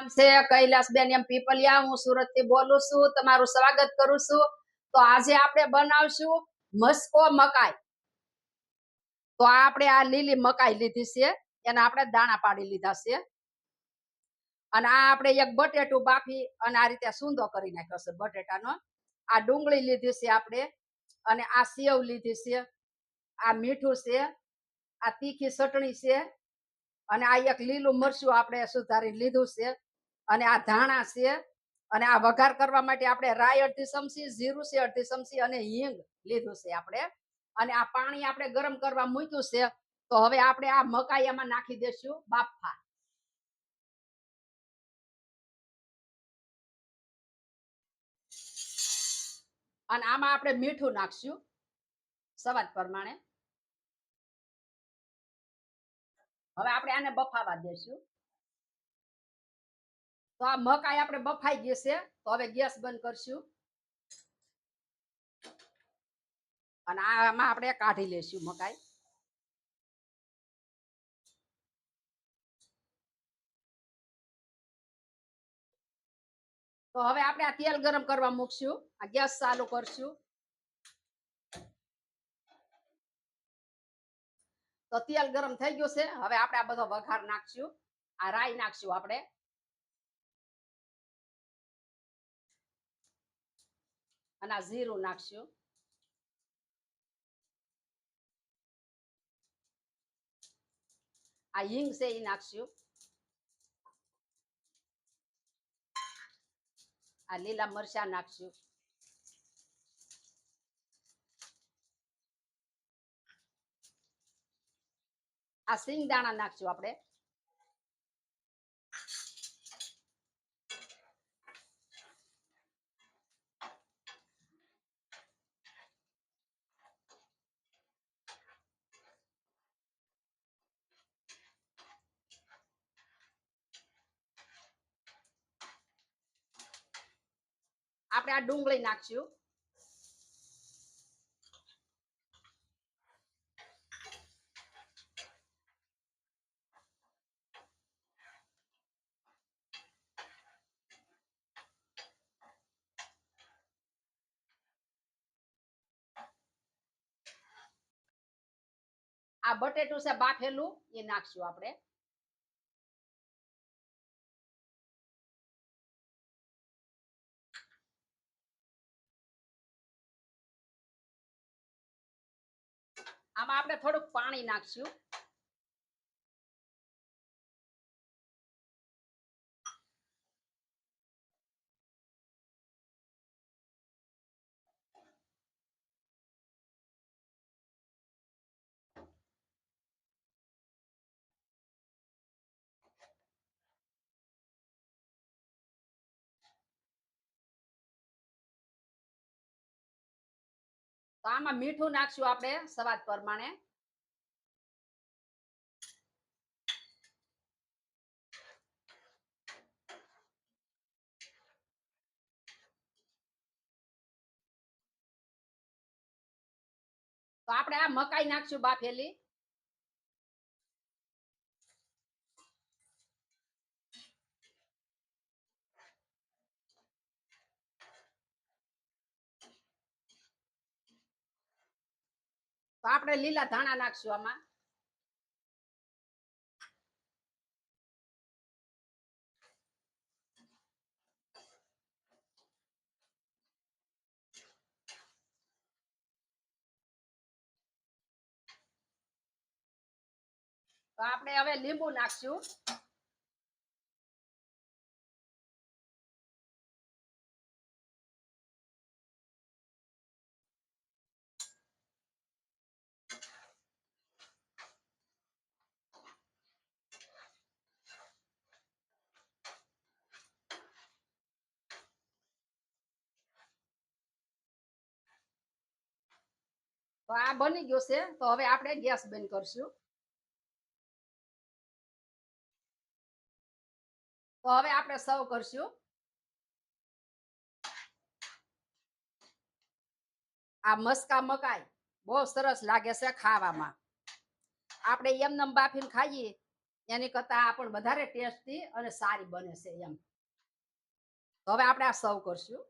નામ છે કૈલાસબેન એમ પીપલિયા. હું સુરત થી બોલું છું. તમારું સ્વાગત કરું છું. તો આજે આપણે બનાવશું મસ્કો મકાઈ. તો આપણે આ લીલી મકાઈ લીધી છે, એના આપણે દાણા પાડી લીધા છે. અને આ આપણે એક બટેટું બાફી અને આ રીતે સૂંદો કરી નાખ્યો છે બટેટાનો. આ ડુંગળી લીધી છે આપણે, અને આ સેવ લીધી છે, આ મીઠું છે, આ તીખી ચટણી છે, અને આ એક લીલું મરચું આપણે સુધારી લીધું છે, અને આ ધાણા છે, અને આ વઘાર કરવા માટે આપણે રાઈ અડધી ચમચી, જીરું છે અડધી ચમચી, અને હિંગ લીધું છે આપણે. અને આ પાણી આપણે ગરમ કરવા મૂક્યું છે. તો હવે આપણે આ મકાઈ એમાં નાખી દેશું બાફા. અને આમાં આપણે મીઠું નાખશું સ્વાદ પ્રમાણે. હવે આપણે આને બફાવા દેશું. તો આ મકાઈ આપણે બફાઈ ગઈ છે. તો હવે ગેસ બંધ કરશું અને આમાં આપણે કાઢી લેશું મકાઈ. તો હવે આપણે આ તેલ ગરમ કરવા મૂકશું. આ ગેસ ચાલુ કરશું. તો તેલ ગરમ થઈ ગયું છે. હવે આપણે આ બધો વઘાર નાખશું. આ રાઈ નાખશું આપણે, અને આ જીરું નાખશું, આ હિંગ છે એ નાખશું, આ લીલા મરચા નાખશું, આ સિંગ દાણા નાખશું આપણે, આપણે આ ડુંગળી નાખશું, આ બટેટું છે બાફેલું એ નાખશું આપણે, આમાં આપણે થોડુંક પાણી નાખશું, તો આમાં મીઠું નાખશું આપણે સ્વાદ પ્રમાણે, તો આપણે આ મકાઈ નાખશું બાફેલી, તો આપણે લીલા ધાણા નાખશું આમાં, તો આપણે હવે લીંબુ નાખશું, તો આ બની ગયું છે. તો હવે આપણે ગેસ બંધ કરશું. તો હવે આપણે સર્વ કરશું. આ મસ્કા મકાઈ બહુ સરસ લાગે છે ખાવામાં. આપણે એમને બાફીને ખાઈએ એની કરતા આ પણ વધારે ટેસ્ટી અને સારી બને છે એમ. તો હવે આપણે આ સર્વ કરશું.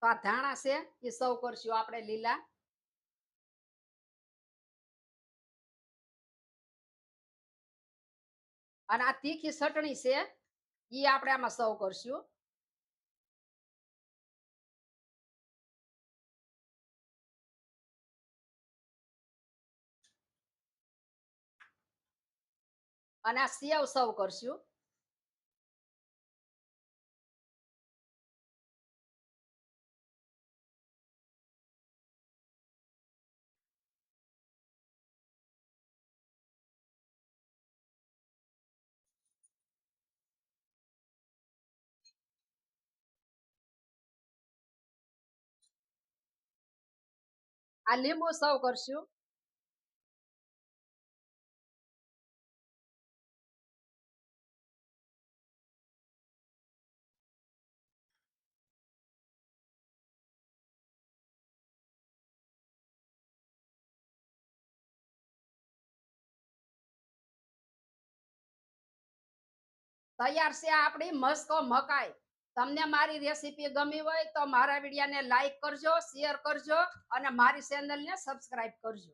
તો આ ધાણા છે એ સર્વ કરશું આપણે લીલા. અને આ તીખી ચટણી છે એ આપણે આમાં સર્વ કરશું. અને આ સેવ સર્વ કરશું. આ લીંબુ સર્વ કરશું. તૈયાર છે આપણી મસ્કો મકાઈ. તમને મારી રેસીપી ગમી હોય તો મારા વિડીયોને લાઈક કરજો, શેર કરજો અને મારી ચેનલને સબસ્ક્રાઇબ કરજો.